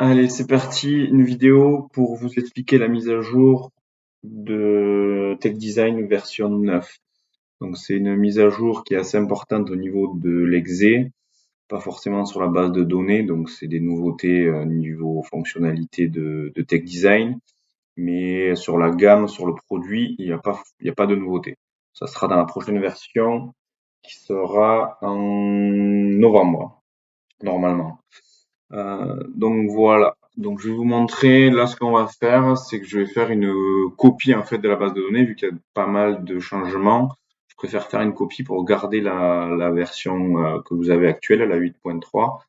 Allez, c'est parti, une vidéo pour vous expliquer la mise à jour de Tech Design version 9. Donc c'est une mise à jour qui est assez importante au niveau de l'exé, pas forcément sur la base de données, donc c'est des nouveautés niveau fonctionnalité de Tech Design, mais sur la gamme, sur le produit, il y a pas de nouveauté. Ça sera dans la prochaine version qui sera en novembre, normalement. Donc voilà. Donc je vais vous montrer là ce qu'on va faire, c'est que je vais faire une copie en fait de la base de données vu qu'il y a pas mal de changements. Je préfère faire une copie pour garder la version que vous avez actuelle, la 8.3,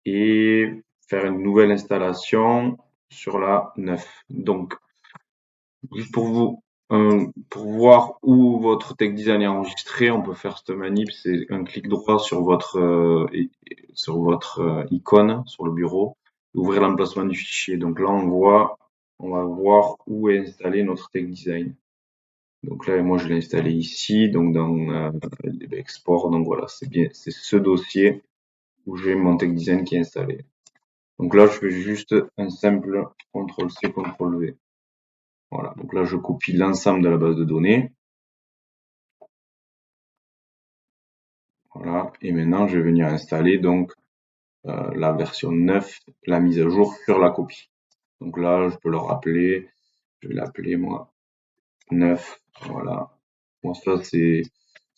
et faire une nouvelle installation sur la 9. Donc juste pour voir où votre tech design est enregistré, on peut faire cette manip, c'est un clic droit sur votre icône sur le bureau, et ouvrir l'emplacement du fichier. Donc là, on va voir où est installé notre tech design. Donc là, moi, je l'ai installé ici, donc dans export. Donc voilà, c'est bien, c'est ce dossier où j'ai mon tech design qui est installé. Donc là, je fais juste un simple CTRL-C, CTRL-V. Voilà, donc là je copie l'ensemble de la base de données. Voilà, et maintenant je vais venir installer donc la version 9, la mise à jour sur la copie. Donc là, je peux le rappeler, je vais l'appeler moi 9. Voilà. Bon, ça c'est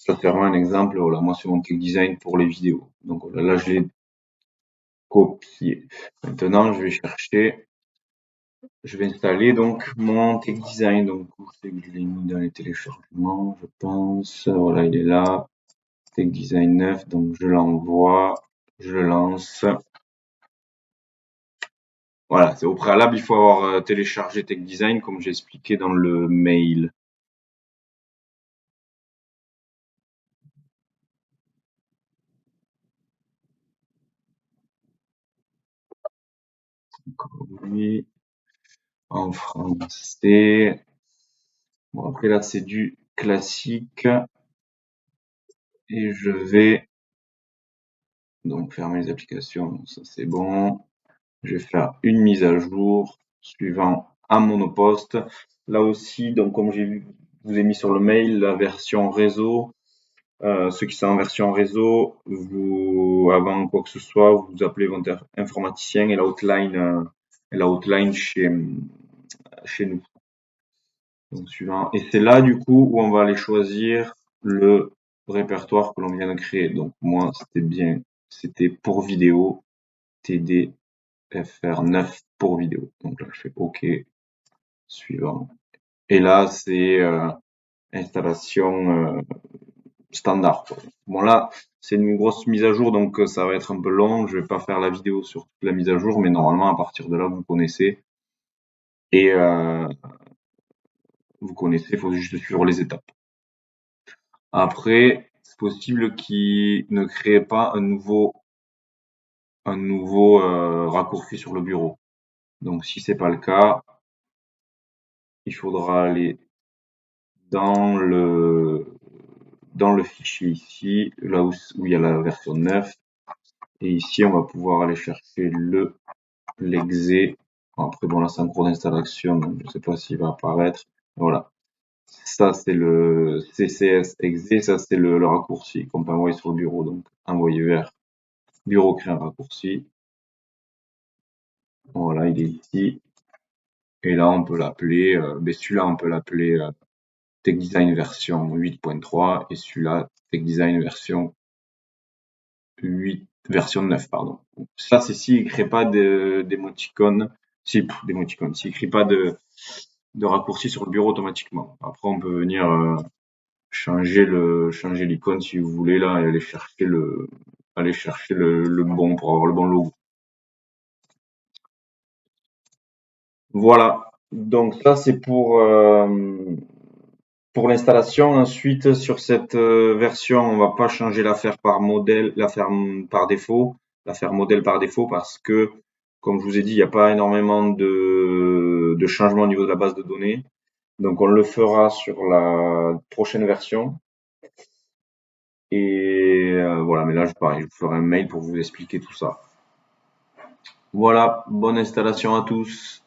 vraiment un exemple. Voilà, moi c'est mon tech design pour les vidéos. Donc voilà, là je l'ai copié. Maintenant, je vais installer donc mon tech design. Donc où c'est que je l'ai mis dans les téléchargements, je pense. Voilà, il est là. Tech Design 9, donc je l'envoie, je le lance. Voilà, c'est au préalable, il faut avoir téléchargé Tech Design comme j'ai expliqué dans le mail. Oui, en français. Bon, après là, c'est du classique. Et je vais donc fermer les applications, ça c'est bon. Je vais faire une mise à jour suivant un monopost. Là aussi, donc comme je vous ai mis sur le mail, la version réseau. Ceux qui sont en version réseau, avant quoi que ce soit, vous appelez votre informaticien et la hotline chez nous. Donc, suivant. Et c'est là, du coup, où on va aller choisir le répertoire que l'on vient de créer. Donc, moi, c'était pour vidéo, TDFR9 pour vidéo. Donc là, je fais OK, suivant. Et là, c'est installation standard, quoi. Bon là, c'est une grosse mise à jour, donc ça va être un peu long. Je vais pas faire la vidéo sur toute la mise à jour, mais normalement à partir de là, et vous connaissez. Il faut juste suivre les étapes. Après, c'est possible qu'il ne crée pas un nouveau raccourci sur le bureau. Donc si c'est pas le cas, il faudra aller dans le fichier ici, là où il y a la version 9, et ici on va pouvoir aller chercher l'exé. Après, bon, là, c'est en cours d'installation, donc je sais pas s'il va apparaître. Voilà. Ça, c'est le CCS exé, ça, c'est le raccourci qu'on peut envoyer sur le bureau. Donc, envoyer vers bureau, créer un raccourci. Voilà, il est ici. Et là, on peut l'appeler, celui-là, on peut l'appeler Tech Design version 8.3 et celui-là, Tech Design version 9, pardon. Ça, c'est s'il ne crée pas d'émoticônes, s'il ne crée pas de raccourci sur le bureau automatiquement. Après, on peut venir changer l'icône si vous voulez là et aller chercher le bon pour avoir le bon logo. Voilà. Donc ça c'est pour l'installation. Ensuite sur cette version, on va pas changer l'affaire par modèle, l'affaire par défaut, l'affaire modèle par défaut parce que comme je vous ai dit, il n'y a pas énormément de changements au niveau de la base de données. Donc on le fera sur la prochaine version. Et voilà, mais là, pareil, je vous ferai un mail pour vous expliquer tout ça. Voilà, bonne installation à tous.